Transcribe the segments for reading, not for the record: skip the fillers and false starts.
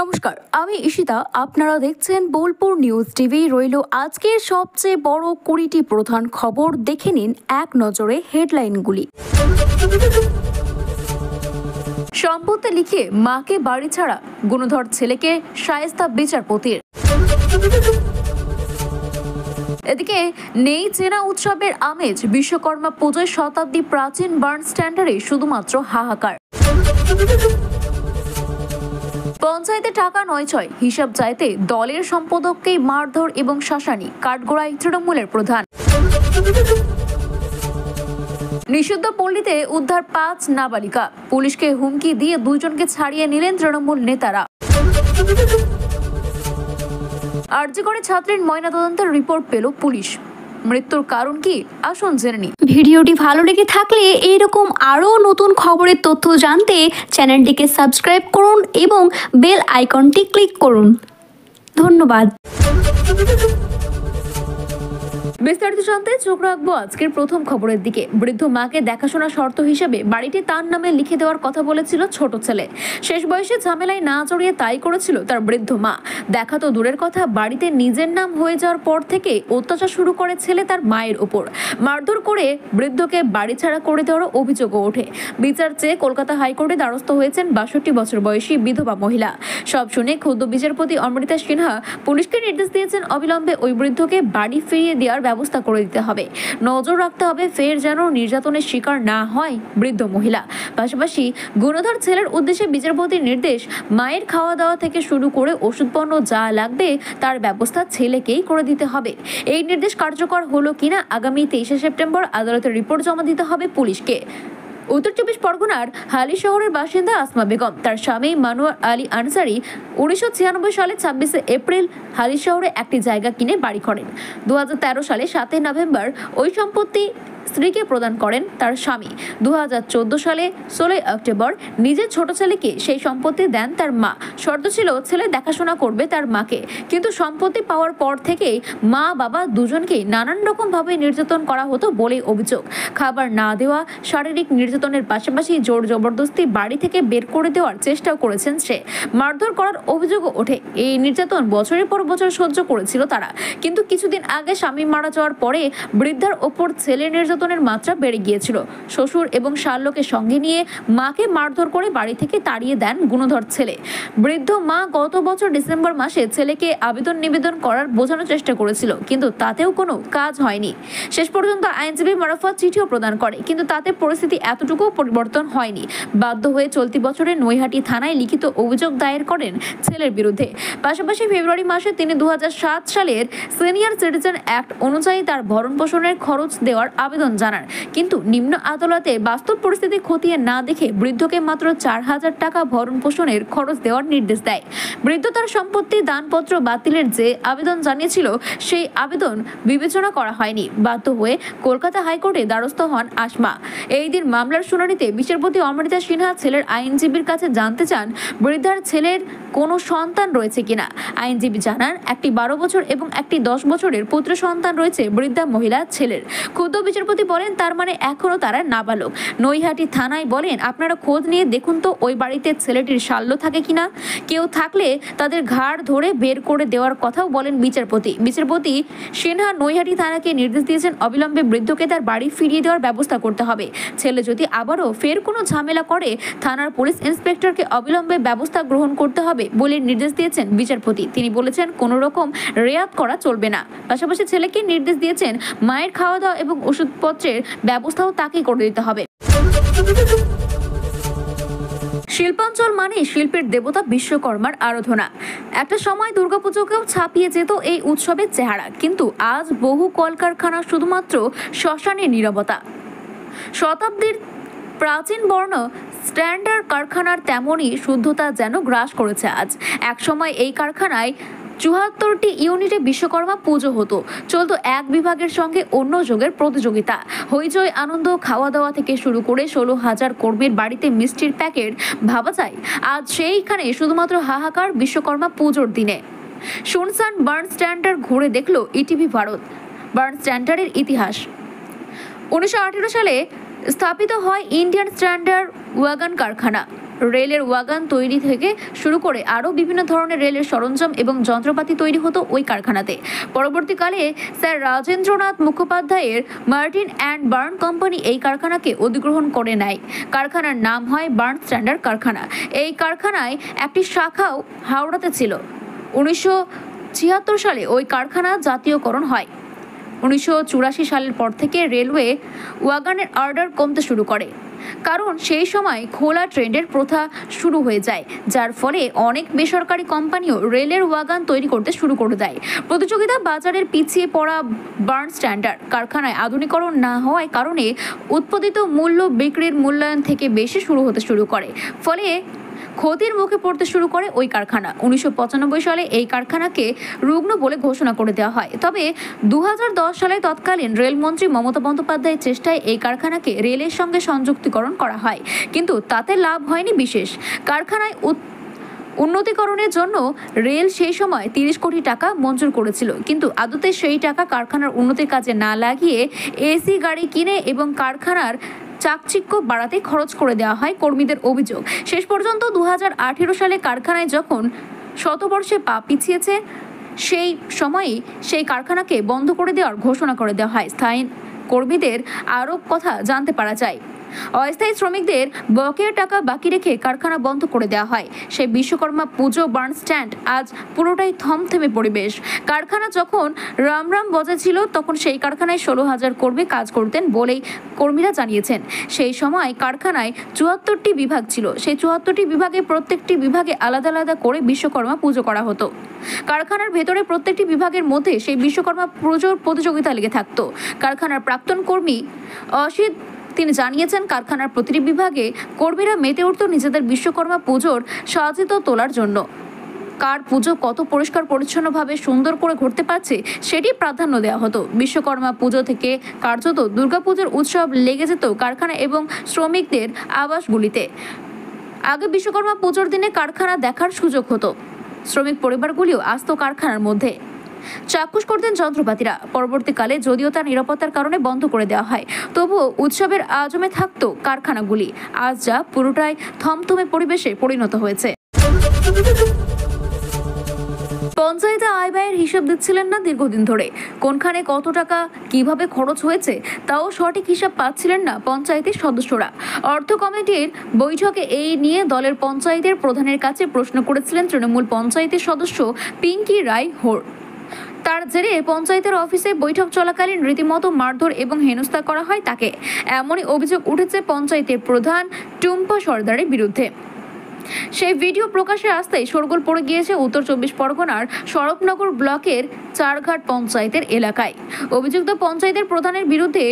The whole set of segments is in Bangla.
নমস্কার, আমি ঈশিতা। আপনারা দেখছেন বোলপুর নিউজ টিভি। রইল আজকের সবচেয়ে বড় 20টি প্রধান খবর। দেখে নিন এক নজরে হেডলাইনগুলি। সম্পত্তি লিখে মাকে বাড়ি ছাড়া গুণধর ছেলেকে শায়েস্তা বিচারপতির। এদিকে নেই চেনা উৎসবের আমেজ। বিশ্বকর্মা পুজোয় শতাব্দী প্রাচীন বার্ন স্ট্যান্ডার্ডে শুধুমাত্র হাহাকার। পঞ্চায়েতে টাকা নয় ছয় হিসাব চাইতে দলের সম্পাদককেই মারধর এবং শাসানি। কাঠগড়ায় তৃণমূলের প্রধান। নিষিদ্ধ পল্লীতে উদ্ধার 5 নাবালিকা। পুলিশকে হুমকি দিয়ে 2 জনকে ছাড়িয়ে নিলেন তৃণমূল নেতারা। আরজি করে ছাত্রীর ময়নাতদন্তের রিপোর্ট পেল পুলিশ। মৃত্যুর কারণ কি, আসুন জেনে নিই। ভিডিওটি ভালো লেগে থাকলে এইরকম আরও নতুন খবরের তথ্য জানতে চ্যানেলটিকে সাবস্ক্রাইব করুন এবং বেল আইকনটি ক্লিক করুন। ধন্যবাদ। বিস্তারিত জানতে চোখ রাখবো আজকের প্রথম খবরের দিকে। বৃদ্ধ মাকে দেখাশোনা শর্ত হিসেবে বাড়িটি তার নামে লিখে দেওয়ার কথা বলেছিল ছোট ছেলে। শেষ বয়সে ঝামেলায় না জড়িয়ে তাই করেছিল তার বৃদ্ধ মা। দেখা তো দূরের কথা, বাড়িতে নিজের নাম হয়ে যাওয়ার পর থেকে অত্যাচার শুরু করে ছেলে তার মায়ের উপর। মারধর করে বৃদ্ধকে বাড়ি ছাড়া করে দেওয়ার অভিযোগও ওঠে। বিচার চেয়ে কলকাতা হাইকোর্টে দ্বারস্থ হয়েছেন 62 বছর বয়সী বিধবা মহিলা। সব শুনে ক্ষুব্ধ বিচারপতি অমৃতা সিনহা পুলিশকে নির্দেশ দিয়েছেন অবিলম্বে ওই বৃদ্ধকে বাড়ি ফিরিয়ে দেওয়ার ব্যবস্থা করে দিতে হবে। নজর রাখতে হবে ফের যেন নির্যাতনের শিকার না হয় বৃদ্ধ মহিলা। পাশাপাশি গুণধর ছেলের উদ্দেশ্যে বিচারপতির নির্দেশ, মায়ের খাওয়া দাওয়া থেকে শুরু করে ওষুধপণ্য যা লাগবে তার ব্যবস্থা ছেলেকেই করে দিতে হবে। এই নির্দেশ কার্যকর হলো কিনা আগামী 23শে সেপ্টেম্বর আদালতের রিপোর্ট জমা দিতে হবে পুলিশকে। উত্তর 24 পরগনার হালি শহরের বাসিন্দা আসমা বেগম তার স্বামী মানুয়ার আলী আনসারি 1996 সালে 26শে এপ্রিল হালি শহরে একটি জায়গা কিনে বাড়ি করেন। 2013 সালে 7 নভেম্বর ওই সম্পত্তি স্ত্রীকে প্রদান করেন তার স্বামী। 2014 সালে 16 অক্টোবর নিজের ছোট ছেলেকে সেই সম্পত্তি দেন তার মা। শর্ত ছিল ছেলে দেখাশোনা করবে তার মাকে। কিন্তু সম্পত্তি পাওয়ার পর থেকেই মা বাবা দুজনকেই নানান রকম ভাবে নির্যাতন করা হতো বলে অভিযোগ। খাবার না দেওয়া, শারীরিক নির্যাতনের পাশাপাশি জোর জবরদস্তি বাড়ি থেকে বের করে দেওয়ার চেষ্টাও করেছেন সে। মারধর করার অভিযোগও ওঠে। এই নির্যাতন বছরের পর বছর সহ্য করেছিল তারা। কিন্তু কিছুদিন আগে স্বামী মারা যাওয়ার পরে বৃদ্ধার ওপর ছেলের নির্যাতনের মাত্রা বেড়ে গিয়েছিল। শ্বশুর এবং শাল্যকে সঙ্গে নিয়ে মাকে মারধর করে বাড়ি থেকে তাড়িয়ে দেন গুণধর ছেলে। বৃদ্ধ মা গত বছর ডিসেম্বর মাসে ছেলেকে আবেদন নিবেদন করার বোঝানোর চেষ্টা করেছিল, কিন্তু তাতেও কোনো কাজ হয়নি। শেষ পর্যন্ত আইনজীবী মারফত চিঠিও প্রদান করে, কিন্তু তাতে পরিস্থিতি এতটুকু পরিবর্তন হয়নি। বাধ্য হয়ে চলতি বছরে নৈহাটি থানায় লিখিত অভিযোগ দায়ের করেন ছেলের বিরুদ্ধে। পাশাপাশি ফেব্রুয়ারি মাসে তিনি 2007 সালের সিনিয়র সিটিজেন অ্যাক্ট অনুযায়ী তার ভরণ পোষণের খরচ দেওয়ার আবেদন জানান। কিন্তু নিম্ন আদালতে বাস্তব পরিস্থিতি খতিয়ে না দেখে বৃদ্ধকে মাত্র 4000 টাকা ভরণ পোষণের খরচ দেওয়ার নির্দেশ দেয়। বৃদ্ধ তার সম্পত্তি দানপত্র বাতিলের যে আবেদন জানিয়েছিল সেই আবেদন বিবেচনা করা হয়নি। বাধ্য হয়ে কলকাতা হাইকোর্টে দ্বারস্থ হন আসমা। এই দিন মামলার শুনানিতে বিচারপতি অমৃতা সিনহা ছেলের আইনজীবীর কাছে জানতে চান বৃদ্ধার ছেলের কোনো সন্তান রয়েছে কিনা। আইনজীবী জানান একটি 12 বছর এবং একটি 10 বছরের পুত্র সন্তান রয়েছে বৃদ্ধা মহিলা ছেলের। ক্ষুদ্র বিচারপতি বলেন তার মানে এখনো তারা নাবালক। নৈহাটি থানায় বলেন আপনারা খোঁজ নিয়ে দেখুন তো ওই বাড়িতে ছেলেটির শাল্য থাকে কিনা। কেউ থাকলে তাদের ঘাড় ধরে বের করে দেওয়ার কথাও বলেন বিচারপতি। বিচারপতি সিনহা নৈহাটি থানাকে নির্দেশ দিয়েছেন অবিলম্বে বৃদ্ধকে তার বাড়ি ফিরিয়ে দেওয়ার ব্যবস্থা করতে হবে। ছেলে যদি আবারও ফের কোনো ঝামেলা করে থানার পুলিশ ইন্সপেক্টরকে অবিলম্বে ব্যবস্থা গ্রহণ করতে হবে বলে নির্দেশ দিয়েছেন বিচারপতি। তিনি বলেছেন কোনো রকম রেয়াত করা চলবে না। পাশাপাশি ছেলেকে নির্দেশ দিয়েছেন মায়ের খাওয়া দাওয়া এবং ওষুধপত্রের ব্যবস্থাও তাকেই করে দিতে হবে। শিল্পাঞ্চল মানে শিল্পের দেবতা বিশ্বকর্মার আরাধনা। একটা সময় দুর্গাপুজোকেও ছাপিয়ে যেত এই উৎসবের চেহারা, কিন্তু আজ বহু কলকারখানা শুধুমাত্র শ্মশানের নীরবতা। শতাব্দীর প্রাচীন বর্ণ স্ট্যান্ডার্ড কারখানার তেমনই শুদ্ধতা যেন গ্রাস করেছে আজ। একসময় এই কারখানায় 74টি ইউনিটে বিশ্বকর্মা পুজো হতো। চলতো এক বিভাগের সঙ্গে অন্য যোগের প্রতিযোগিতা। হইচই আনন্দ, খাওয়া দাওয়া থেকে শুরু করে 16,000 কর্মীর বাড়িতে মিষ্টির প্যাকেট। ভাবা যায় আজ সেইখানে শুধুমাত্র হাহাকার বিশ্বকর্মা পুজোর দিনে। শুনসান বার্ন স্ট্যান্ডার্ড ঘুরে দেখলো ইটিভি ভারত। বার্ন স্ট্যান্ডার্ডের ইতিহাস। 1918 সালে স্থাপিত হয় ইন্ডিয়ান স্ট্যান্ডার্ড ওয়াগন কারখানা। রেলের ওয়াগন তৈরি থেকে শুরু করে আরও বিভিন্ন ধরনের রেলের সরঞ্জাম এবং যন্ত্রপাতি তৈরি হতো ওই কারখানাতে। পরবর্তীকালে স্যার রাজেন্দ্রনাথ মুখোপাধ্যায়ের মার্টিন অ্যান্ড বার্ন কোম্পানি এই কারখানাকে অধিগ্রহণ করে নেয়। কারখানার নাম হয় বার্ন স্ট্যান্ডার্ড কারখানা। এই কারখানায় একটি শাখাও হাওড়াতে ছিল। 1976 সালে ওই কারখানা জাতীয়করণ হয়। 1984 সালের পর থেকে রেলওয়ে ওয়াগনের অর্ডার কমতে শুরু করে, কারণ সেই সময় খোলা ট্রেনের প্রথা শুরু হয়ে যায়, যার ফলে অনেক বেসরকারি কোম্পানিও রেলের ওয়াগন তৈরি করতে শুরু করে দেয়। প্রতিযোগিতা বাজারের পিছিয়ে পড়া বার্ন স্ট্যান্ডার্ড কারখানায় আধুনিকরণ না হওয়ার কারণে উৎপাদিত মূল্য বিক্রির মূল্যায়ন থেকে বেশি হতে শুরু করে, ফলে ক্ষতির মুখে পড়তে শুরু করে ওই কারখানা। 1995 সালে এই কারখানাকে রুগ্ন বলে ঘোষণা করে দেওয়া হয়। তবে 2010 সালে তৎকালীন রেলমন্ত্রী মমতা বন্দ্যোপাধ্যায়ের চেষ্টায় এই কারখানাকে রেলের সঙ্গে সংযুক্তিকরণ করা হয়, কিন্তু তাতে লাভ হয়নি বিশেষ। কারখানায় উন্নতিকরণের জন্য রেল সেই সময় 30 কোটি টাকা মঞ্জুর করেছিল, কিন্তু আদতে সেই টাকা কারখানার উন্নতির কাজে না লাগিয়ে এসি গাড়ি কিনে এবং কারখানার চাকচিক্য বাড়াতে খরচ করে দেওয়া হয় কর্মীদের অভিযোগ। শেষ পর্যন্ত 2018 সালে কারখানায় যখন শতবর্ষে পা পিছিয়েছে, সেই সময়ই সেই কারখানাকে বন্ধ করে দেওয়ার ঘোষণা করে দেওয়া হয়। স্থায়ী কর্মীদের আরও কথা জানতে পারা যায়। অস্থায়ী শ্রমিকদের বকেয়া টাকা বাকি রেখে কারখানা বন্ধ করে দেওয়া হয়। সেই বিশ্বকর্মা পুজো বার্ন স্ট্যান্ড আজ পুরোটাই থমথমে পরিবেশ। কারখানা যখন রামরাম বজাছিল তখন সেই কারখানায় 16,000 কর্মী কাজ করতেন বলেই কর্মীরা জানিয়েছেন। সেই সময় কারখানায় 74টি বিভাগ ছিল। সেই 74টি বিভাগে প্রত্যেকটি বিভাগে আলাদা আলাদা করে বিশ্বকর্মা পুজো করা হতো। কারখানার ভেতরে প্রত্যেকটি বিভাগের মধ্যে সেই বিশ্বকর্মা পুজোর প্রতিযোগিতা লেগে থাকতো। কারখানার প্রাক্তন কর্মী অসিত তিনি জানিয়েছেন, কারখানার প্রতিটি বিভাগে কর্মীরা মেতে উঠত নিজেদের বিশ্বকর্মা পুজোর সাজিত তোলার জন্য। কার পুজো কত পরিষ্কার পরিচ্ছন্নভাবে সুন্দর করে ঘুরতে পারছে সেটি প্রাধান্য দেওয়া হতো। বিশ্বকর্মা পুজো থেকে কার্যত দুর্গাপুজোর উৎসব লেগে যেত কারখানা এবং শ্রমিকদের আবাসগুলিতে। আগে বিশ্বকর্মা পুজোর দিনে কারখানা দেখার সুযোগ হতো। শ্রমিক পরিবারগুলিও আসতো কারখানার মধ্যে। চাক্ষুষ করতেন যন্ত্রপাতিরা। পরবর্তীকালে যদিও তার নিরাপত্তার কারণে বন্ধ করে দেওয়া হয়, তবুও উৎসবের আজমে থাকতো কারখানাগুলি। আজ যা পুরোটাই থমথমে পরিবেশে পরিণত হয়েছে। পঞ্চায়েতে আয় ব্যয়ের হিসাব দিচ্ছিলেন না দীর্ঘদিন ধরে। কোনখানে কত টাকা কিভাবে খরচ হয়েছে তাও সঠিক হিসাব পাচ্ছিলেন না পঞ্চায়েতের সদস্যরা। অর্থ কমিটির বৈঠকে এই নিয়ে দলের পঞ্চায়েতের প্রধানের কাছে প্রশ্ন করেছিলেন তৃণমূল পঞ্চায়েতের সদস্য পিঙ্কি রায় হোর। তার জেরে পঞ্চায়েতের অফিসে বৈঠক চলাকালীন রীতিমতো মারধর এবং হেনস্থা করা হয় তাকে। এমনই অভিযোগ উঠেছে পঞ্চায়েতের প্রধান টুম্পা সর্দারের বিরুদ্ধে। সেই ভিডিও প্রকাশে আসতেই শোরগোল পড়ে গিয়েছে উত্তর 24 পরগনার স্বরূপনগর ব্লকের চারঘাট পঞ্চায়েতের এলাকায়। অভিযুক্ত পঞ্চায়েতের প্রধানের বিরুদ্ধে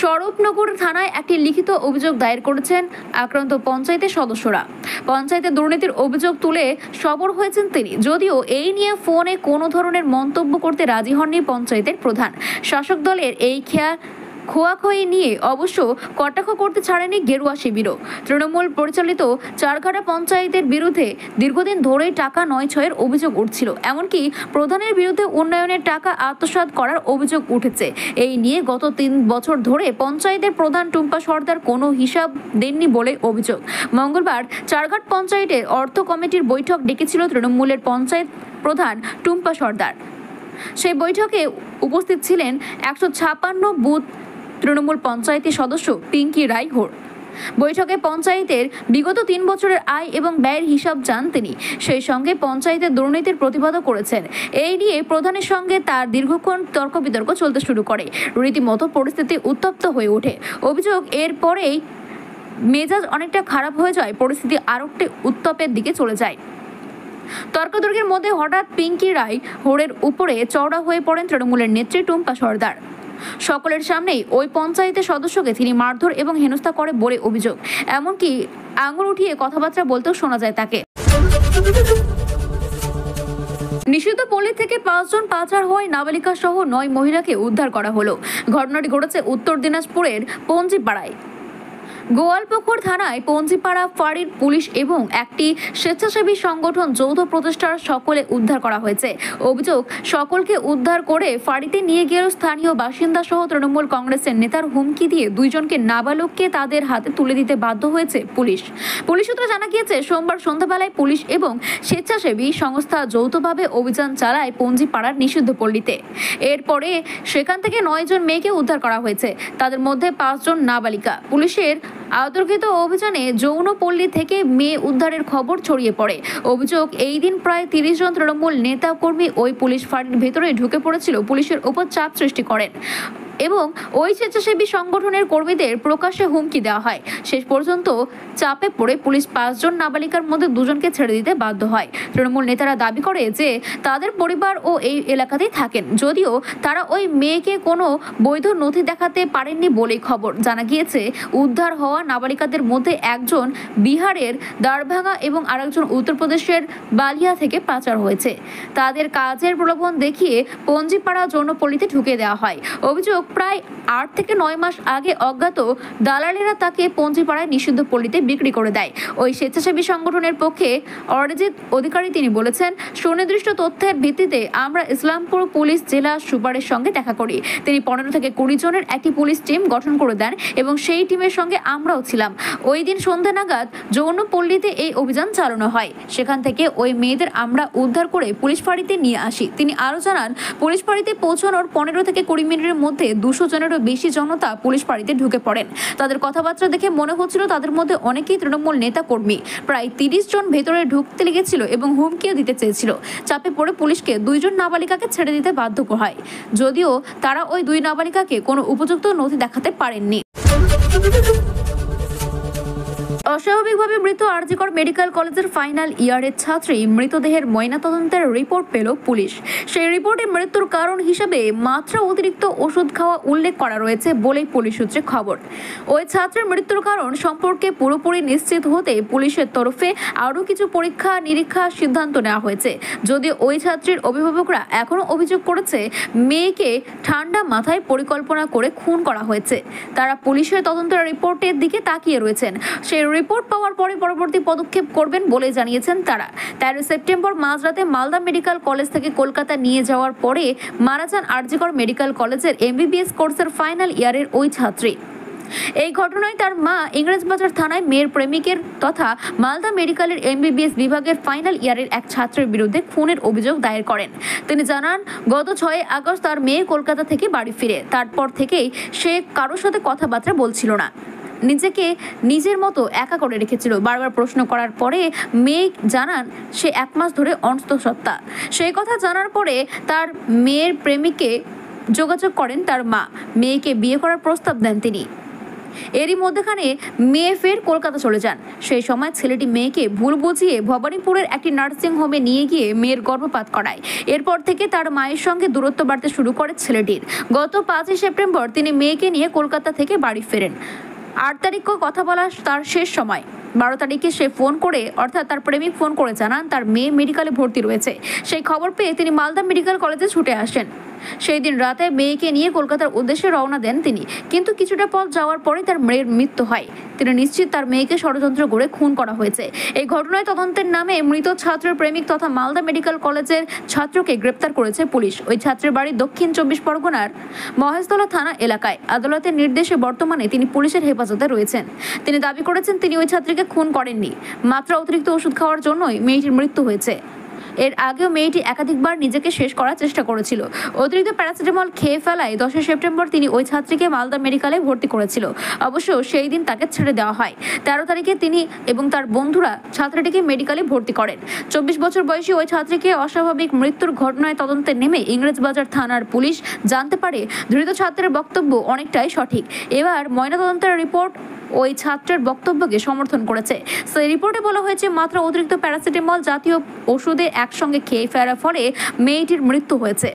স্বরূপনগর থানায় একটি লিখিত অভিযোগ দায়ের করেছেন আক্রান্ত পঞ্চায়েতের সদস্যরা। পঞ্চায়েতের দুর্নীতির অভিযোগ তুলে সরব হয়েছেন তিনি, যদিও এই নিয়ে ফোনে কোনো ধরনের মন্তব্য করতে রাজি হননি পঞ্চায়েতের প্রধান। শাসক দলের এই খোয়াখুয়ি নিয়ে অবশ্য কটাক্ষ করতে ছাড়েনি গেরুয়া শিবিরও। তৃণমূল পরিচালিত চারঘাটা পঞ্চায়েতের বিরুদ্ধে দীর্ঘদিন ধরেই টাকা নয়-ছয়ের অভিযোগ উঠছিল। এমনকি প্রধানের বিরুদ্ধে উন্নয়নের টাকা আত্মসাৎ করার অভিযোগ উঠেছে। এই নিয়ে গত 3 বছর ধরে পঞ্চায়েতের প্রধান টুম্পা সর্দার কোনো হিসাব দেননি বলে অভিযোগ। মঙ্গলবার চারঘাট পঞ্চায়েতের অর্থ কমিটির বৈঠক ডেকেছিল তৃণমূলের পঞ্চায়েত প্রধান টুম্পা সর্দার। সেই বৈঠকে উপস্থিত ছিলেন 156 বুথ তৃণমূল পঞ্চায়েতের সদস্য পিঙ্কি রায় হোর। বৈঠকে পঞ্চায়েতের বিগত 3 বছরের আয় এবং ব্যয়ের হিসাব চান তিনি। সেই সঙ্গে পঞ্চায়েতের দুর্নীতির প্রতিবাদও করেছেন। এই নিয়ে প্রধানের সঙ্গে তার দীর্ঘক্ষণ তর্ক বিতর্ক চলতে শুরু করে। রীতিমতো পরিস্থিতি উত্তপ্ত হয়ে ওঠে। অভিযোগ এর পরেই মেজাজ অনেকটা খারাপ হয়ে যায়, পরিস্থিতি আরেকটি উত্তপের দিকে চলে যায়। তর্কতর্কের মধ্যে হঠাৎ পিঙ্কি রায় হোরের উপরে চওড়া হয়ে পড়েন তৃণমূলের নেত্রী টুম্পা সর্দার। সকলের সামনেই ওই পঞ্চায়েতের সদস্যকে তিনি মারধর এবং হেনস্থা করে বলে অভিযোগ। এমনকি আঙুল উঠিয়ে কথাবার্তা বলতেও শোনা যায় তাকে। নিষিদ্ধ পল্লী থেকে 5 জন পাচার হওয়ায় নাবালিকা সহ 9 মহিলাকে উদ্ধার করা হলো। ঘটনাটি ঘটেছে উত্তর দিনাজপুরের পঞ্জিপাড়ায়। গোয়ালপুকুর থানায় পঞ্জিপাড়া ফাঁড়ির পুলিশ এবং একটি স্বেচ্ছাসেবী সংগঠন যৌথ প্রচেষ্টার সকলে উদ্ধার করা হয়েছে। অভিযোগ, সকলকে উদ্ধার করে ফাঁড়িতে নিয়ে গিয়ে স্থানীয় বাসিন্দা সহ তৃণমূল কংগ্রেসের নেতার হুমকি দিয়ে দুইজনকে নাবালককে তাদের হাতে তুলে দিতে বাধ্য হয়েছে পুলিশ। পুলিশ সূত্রে জানা গিয়েছে, সোমবার সন্ধ্যাবেলায় পুলিশ এবং স্বেচ্ছাসেবী সংস্থা যৌথভাবে অভিযান চালায় পঞ্জিপাড়ার নিষিদ্ধ পল্লীতে। এরপরে সেখান থেকে 9 জন মেয়েকে উদ্ধার করা হয়েছে, তাদের মধ্যে 5 জন নাবালিকা। পুলিশের আতর্কিত অভিযানে যৌনপল্লী থেকে মেয়ে উদ্ধারের খবর ছড়িয়ে পড়ে। অভিযোগ, এই দিন প্রায় 30 জন তৃণমূল নেতা কর্মী ওই পুলিশ ফাঁড়ির ভেতরে ঢুকে পড়েছিল, পুলিশের উপর চাপ সৃষ্টি করেন এবং ওই স্বেচ্ছাসেবী সংগঠনের কর্মীদের প্রকাশ্যে হুমকি দেওয়া হয়। শেষ পর্যন্ত চাপে পড়ে পুলিশ 5 জন নাবালিকার মধ্যে 2 জনকে ছেড়ে দিতে বাধ্য হয়। তৃণমূল নেতারা দাবি করে যে তাদের পরিবার ও এই এলাকাতেই থাকেন, যদিও তারা ওই মেয়েকে কোনো বৈধ নথি দেখাতে পারেননি বলেই খবর। জানা গিয়েছে, উদ্ধার হওয়া নাবালিকাদের মধ্যে একজন বিহারের দারভাঙ্গা এবং আরেকজন উত্তরপ্রদেশের বালিয়া থেকে পাচার হয়েছে। তাদের কাজের প্রলোভন দেখিয়ে পঞ্জিপাড়া যৌনপল্লীতে ঢুকে দেওয়া হয়। অভিযোগ, প্রায় 8 থেকে 9 মাস আগে অজ্ঞাত দালালেরা তাকে পঞ্জিপাড়ায় নিষিদ্ধ পল্লীতে বিক্রি করে দেয়। ওই স্বেচ্ছাসেবী সংগঠনের পক্ষে অরিজিৎ অধিকারী তিনি বলেছেন, সুনির্দিষ্ট তথ্যের ভিত্তিতে আমরা ইসলামপুর পুলিশ জেলা সুপারের সঙ্গে দেখা করি। তিনি 15 থেকে 20 জনের একটি পুলিশ টিম গঠন করে দেন এবং সেই টিমের সঙ্গে আমরাও ছিলাম। ওই দিন সন্ধ্যা নাগাদ যৌনপল্লীতে এই অভিযান চালানো হয়। সেখান থেকে ওই মেয়েদের আমরা উদ্ধার করে পুলিশ ফাঁড়িতে নিয়ে আসি। তিনি আরও জানান, পুলিশ ফাঁড়িতে পৌঁছানোর 15 থেকে 20 মিনিটের মধ্যে 200 জনেরও বেশি জনতা পুলিশ ফাঁড়িতে ঢুকে পড়েন। তাদের কথাবার্তা দেখে মনে হচ্ছিল তাদের মধ্যে অনেকেই তৃণমূল নেতা কর্মী। প্রায় 30 জন ভেতরে ঢুকতে লেগেছিল এবং হুমকিও দিতে চেয়েছিল। চাপে পড়ে পুলিশকে 2 জন নাবালিকাকে ছেড়ে দিতে বাধ্য হয়, যদিও তারা ওই 2 নাবালিকাকে কোনো উপযুক্ত নথি দেখাতে পারেননি। অস্বাভাবিকভাবে মৃত আরজিকর মেডিকেল কলেজের ফাইনাল ইয়ারের ছাত্রী মৃতদেহের ময়নাতদন্তের রিপোর্ট পেল পুলিশ। সেই রিপোর্টে মৃত্যুর কারণ হিসেবে মাত্রা অতিরিক্ত ওষুধ খাওয়া উল্লেখ করা রয়েছে বলেই পুলিশ সূত্রে খবর। ওই ছাত্রের মৃত্যুর কারণ সম্পর্কে পুরোপুরি নিশ্চিত হতে পুলিশের তরফে আরও কিছু পরীক্ষা নিরীক্ষার সিদ্ধান্ত নেওয়া হয়েছে। যদিও ওই ছাত্রীর অভিভাবকরা এখনও অভিযোগ করেছে মেয়েকে ঠান্ডা মাথায় পরিকল্পনা করে খুন করা হয়েছে। তারা পুলিশের তদন্তের রিপোর্টের দিকে তাকিয়ে রয়েছেন। সেই রিপোর্ট পাওয়ার পরে পরবর্তী পদক্ষেপ করবেন বলে জানিয়েছেন তারা। 13 সেপ্টেম্বর মাঝরাতে মালদা মেডিকেল কলেজ থেকে কলকাতা নিয়ে যাওয়ার পরে মারা যান আরজিকর মেডিকেল কলেজের MBBS কোর্সের ফাইনাল ইয়ারের ওই ছাত্রী। এই ঘটনায় তার মা ইংরেজবাজার থানায় মেয়ের প্রেমিকের তথা মালদা মেডিকেলের MBBS বিভাগের ফাইনাল ইয়ারের এক ছাত্রের বিরুদ্ধে খুনের অভিযোগ দায়ের করেন। তিনি জানান, গত 6 আগস্ট তার মেয়ে কলকাতা থেকে বাড়ি ফিরে। তারপর থেকেই সে কারোর সাথে কথাবার্তা বলছিল না, নিজেকে নিজের মতো একা করে রেখেছিল। বারবার প্রশ্ন করার পরে মেয়ে জানান সে 1 মাস ধরে অন্তঃসত্ত্বা। সেই কথা জানার পরে তার মেয়ের প্রেমিককে যোগাযোগ করেন তার মা। মেয়েকে বিয়ে করার প্রস্তাব দেন তিনি। এরই মধ্যেখানে মেয়ে ফের কলকাতা চলে যান। সেই সময় ছেলেটি মেয়েকে ভুল বুঝিয়ে ভবানীপুরের একটি নার্সিং হোমে নিয়ে গিয়ে মেয়ের গর্ভপাত করায়। এরপর থেকে তার মায়ের সঙ্গে দূরত্ব বাড়তে শুরু করে ছেলেটির। গত 5 সেপ্টেম্বর তিনি মেয়েকে নিয়ে কলকাতা থেকে বাড়ি ফেরেন। 8 তারিখও কথা বলা তার শেষ সময়। 12 তারিখে সে ফোন করে, অর্থাৎ তার প্রেমিক ফোন করে জানান তার মেয়ে মেডিকেলে ভর্তি রয়েছে। সেই খবর পেয়ে তিনি মালদা মেডিকেল কলেজে ছুটে আসেন। সেই দিন রাতে মেয়েকে নিয়ে কলকাতার উদ্দেশ্যে রওনা দেন তিনি, কিন্তু কিছুটা পথ যাওয়ার পরে তার মেয়ের মৃত্যু হয়। তিনি নিশ্চিত তার মেয়েকে ষড়যন্ত্র করে খুন করা হয়েছে। এই ঘটনায় তদন্তের নামে মৃত ছাত্রের প্রেমিক তথা মালদা মেডিকেল কলেজের ছাত্রকে গ্রেপ্তার করেছে পুলিশ। ওই ছাত্রের বাড়ি দক্ষিণ 24 পরগনার মহেশতলা থানা এলাকায়। আদালতের নির্দেশে বর্তমানে তিনি পুলিশের হেফাজতে রয়েছেন। তিনি দাবি করেছেন তিনি ওই ছাত্রীকে খুন করেননি, মাত্রা অতিরিক্ত ওষুধ খাওয়ার জন্যই মেয়েটির মৃত্যু হয়েছে। এর আগেও মেয়েটি একাধিকবার নিজেকে শেষ করার চেষ্টা করেছিল। অতিরিক্ত প্যারাসিটামল খেয়ে ফেলায় 10 সেপ্টেম্বর তিনি ওই ছাত্রীকে মালদা মেডিকেলে ভর্তি করেছিল। অবশ্য সেই দিন তাকে ছেড়ে দেওয়া হয়। 13 তারিখে তিনি এবং তার বন্ধুরা ছাত্রীটিকে মেডিকেলে ভর্তি করেন। 24 বছর বয়সী ওই ছাত্রীকে অস্বাভাবিক মৃত্যুর ঘটনায় তদন্তে নেমে ইংরেজবাজার থানার পুলিশ জানতে পারে ধৃত ছাত্রের বক্তব্য অনেকটাই সঠিক। এবার ময়নাতদন্তের রিপোর্ট ওই ছাত্রের বক্তব্যকে সমর্থন করেছে। সেই রিপোর্টে বলা হয়েছে মাত্রা অতিরিক্ত প্যারাসিটামল জাতীয় ওষুধে একসঙ্গে খেয়ে ফেলার ফলে মেয়েটির মৃত্যু হয়েছে।